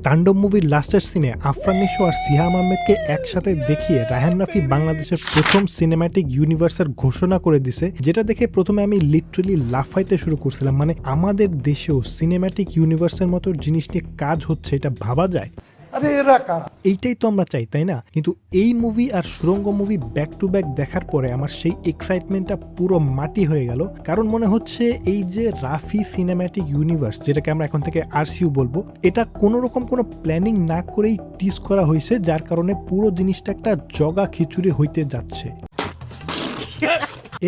তাণ্ডব মুভির লাস্টের সিনে আফরান নিশো আর সিহাম আহমেদকে একসাথে দেখিয়ে রায়হান রাফি বাংলাদেশের প্রথম সিনেম্যাটিক ইউনিভার্সের ঘোষণা করে দিছে, যেটা দেখে প্রথমে আমি লিটারালি লাফাইতে শুরু করছিলাম। মানে আমাদের দেশেও সিনেম্যাটিক ইউনিভার্সের মতো জিনিস নিয়ে কাজ হচ্ছে, এটা ভাবা যায়? এইটাই তো আমরা চাই, তাই না? কিন্তু এই মুভি আর সুরঙ্গ মুভি ব্যাক টু ব্যাক দেখার পরে আমার সেই এক্সাইটমেন্টটা পুরো মাটি হয়ে গেল। কারণ মনে হচ্ছে এই যে রাফি সিনেম্যাটিক ইউনিভার্স, যেটাকে আমরা এখন থেকে আরসিইউ বলবো, এটা কোনো রকম কোনো প্ল্যানিং না করেই টিজ করা হয়েছে, যার কারণে পুরো জিনিসটা একটা জগা খিচুড়ি হইতে যাচ্ছে।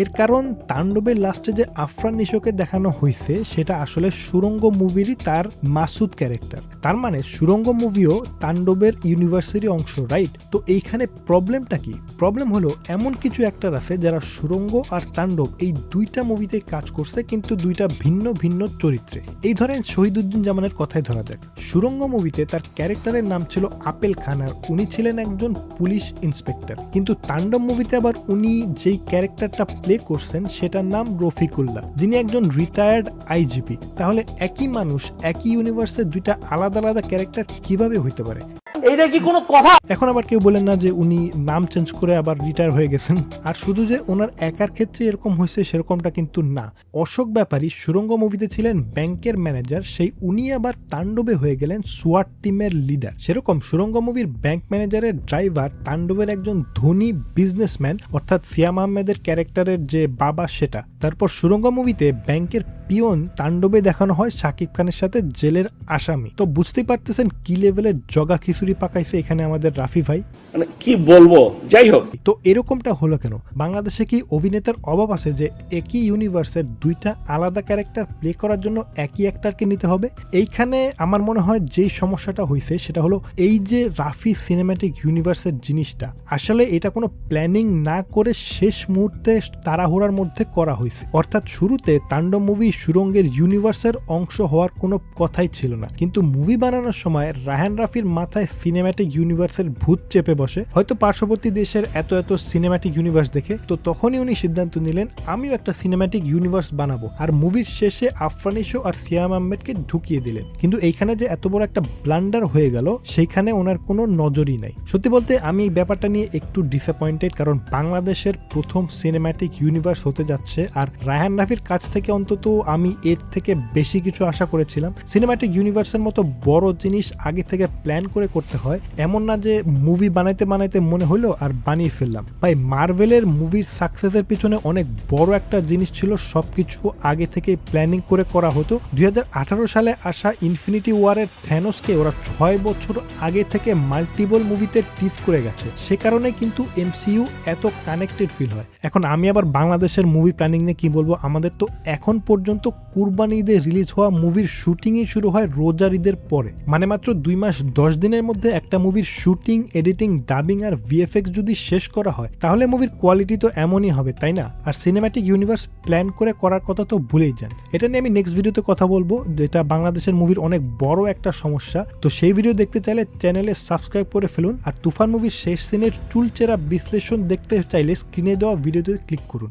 এর কারণ তাণ্ডবের লাস্টে যে আফরান নিশোকে দেখানো হয়েছে সেটা আসলে সুরঙ্গ মুভিরই তার মাসুদ ক্যারেক্টার। তার মানে সুরঙ্গ মুভিও তাণ্ডবের ইউনিভার্সেরই অংশ, রাইট? তো এইখানে প্রবলেমটা কি? প্রবলেম হলো এমন কিছু অ্যাক্টর আছে যারা সুরঙ্গ আর তাণ্ডব এই দুইটা মুভিতে কাজ করছে, কিন্তু দুইটা ভিন্ন ভিন্ন চরিত্রে। এই ধরেন শহীদুদ্দিন জামানের কথাই ধরা যাক। সুরঙ্গ মুভিতে তার ক্যারেক্টারের নাম ছিল আপেল খান আর উনি ছিলেন একজন পুলিশ ইন্সপেক্টর, কিন্তু তাণ্ডব মুভিতে আবার উনি যেই ক্যারেক্টারটা প্লে করছেন সেটার নাম রফিকুল্লাহ, যিনি একজন রিটায়ার্ড আইজিপি। তাহলে একই মানুষ একই ইউনিভার্সে দুইটা আলাদা আলাদা ক্যারেক্টার কিভাবে হইতে পারে? এইটা কি কোনো কথা? এখন আবার কেউ বলেন না যে উনি নাম চেঞ্জ করে আবার রিটায়ার হয়ে গেছেন। আর শুধু যে ওনার একার ক্ষেত্রে এরকম হয়েছে সেরকমটা কিন্তু না। অশোক ব্যাপারী সুরঙ্গ মুভিতে ছিলেন ব্যাংকের ম্যানেজার, সেই উনি আবার তাণ্ডবে হয়ে গেলেন সোয়াট টিমের লিডার। সেরকম সুরঙ্গ মুভির ব্যাংক ম্যানেজারের ড্রাইভার তাণ্ডবের একজন ধনী বিজনেসম্যান, অর্থাৎ সিয়াম আহমেদের ক্যারেক্টারের যে বাবা সেটা। তারপর সুরঙ্গ মুভিতে ব্যাংকের পিয়ন তাণ্ডবে দেখানো হয় শাকিব খানের সাথে জেলের আসামি। তো বুঝতেই পারতেছেন কি লেভেলের জগা খিচুড়ি পাকাইছে এখানে আমাদের রাফি ভাই। মানে কি বলবো, যাই হোক। তো এরকমটা হলো কেন? বাংলাদেশে কি অভিনেতার অভাব আছে যে একই ইউনিভার্সের দুইটা আলাদা ক্যারেক্টার প্লে করার জন্য একই অ্যাক্টরকে নিতে হবে? এইখানে আমার মনে হয় যেই সমস্যাটা হয়েছে সেটা হলো এই যে রাফি সিনেম্যাটিক ইউনিভার্সের জিনিসটা, আসলে এটা কোনো প্ল্যানিং না করে শেষ মুহূর্তে তাড়াহুড়ার মধ্যে করা হয়েছে। অর্থাৎ শুরুতে তাণ্ডব মুভি সুরঙ্গের ইউনিভার্সের অংশ হওয়ার কোনো কথাই ছিল না, কিন্তু মুভি বানানোর সময় রায়হান রাফির মাথায় সিনেম্যাটিক ইউনিভার্সের ভূত চেপে বসে, হয়তো পার্শ্ববর্তী দেশের এত এত সিনেম্যাটিক ইউনিভার্স দেখে। তো তখনই উনি সিদ্ধান্ত নিলেন আমিও একটা সিনেম্যাটিক ইউনিভার্স বানাবো, আর মুভির শেষে আফরান নিশো আর সিয়াম আহমেদকে ঢুকিয়ে দিলেন। কিন্তু এইখানে যে এত বড় একটা ব্লান্ডার হয়ে গেল সেইখানে ওনার কোনো নজরই নাই। সত্যি বলতে আমি এই ব্যাপারটা নিয়ে একটু ডিসঅ্যাপয়েন্টেড, কারণ বাংলাদেশের প্রথম সিনেম্যাটিক ইউনিভার্স হতে যাচ্ছে, আর রায়হান রাফির কাছ থেকে অন্তত আমি এর থেকে বেশি কিছু আশা করেছিলাম। সিনেম্যাটিক ইউনিভার্সের মতো বড় জিনিস আগে থেকে প্ল্যান করে করতে হয়, এমন না যে মুভি বানাইতে বানাইতে মনে হলো আর বানিয়ে ফেললাম। ভাই মার্ভেলের মুভির সাকসেসের পিছনে অনেক বড় একটা জিনিস ছিল, সবকিছু আগে থেকে প্ল্যানিং করে করা হতো। 2018 সালে আসা ইনফিনিটি ওয়ারের থ্যানোসকে ওরা 6 বছর আগে থেকে মাল্টিপল মুভিতে টিজ করে গেছে, সে কারণে কিন্তু এমসিইউ এত কানেক্টেড ফিল হয়। এখন আমি আবার বাংলাদেশের মুভি প্ল্যানিং নিয়ে কি বলবো? আমাদের তো এখন পর্যন্ত কুরবানি ঈদে রিলিজ হওয়া মুভির শুটিংই শুরু হয় রোজার ঈদের পরে। মানে মাত্র 2 মাস 10 দিনের মধ্যে একটা মুভির শুটিং, এডিটিং, ডাবিং আর ভিএফএক্স যদি শেষ করা হয় তাহলে মুভির কোয়ালিটি তো এমনই হবে, তাই না? আর সিনেম্যাটিক ইউনিভার্স প্ল্যান করে করার কথা তো ভুলেই যান। এটা নিয়ে আমি নেক্সট ভিডিওতে কথা বলবো, যেটা বাংলাদেশের মুভির অনেক বড় একটা সমস্যা। তো সেই ভিডিও দেখতে চাইলে চ্যানেলে সাবস্ক্রাইব করে ফেলুন, আর তুফান মুভির শেষ সিনের চুলচেরা বিশ্লেষণ দেখতে চাইলে স্ক্রিনে দেওয়া ভিডিওতে ক্লিক করুন।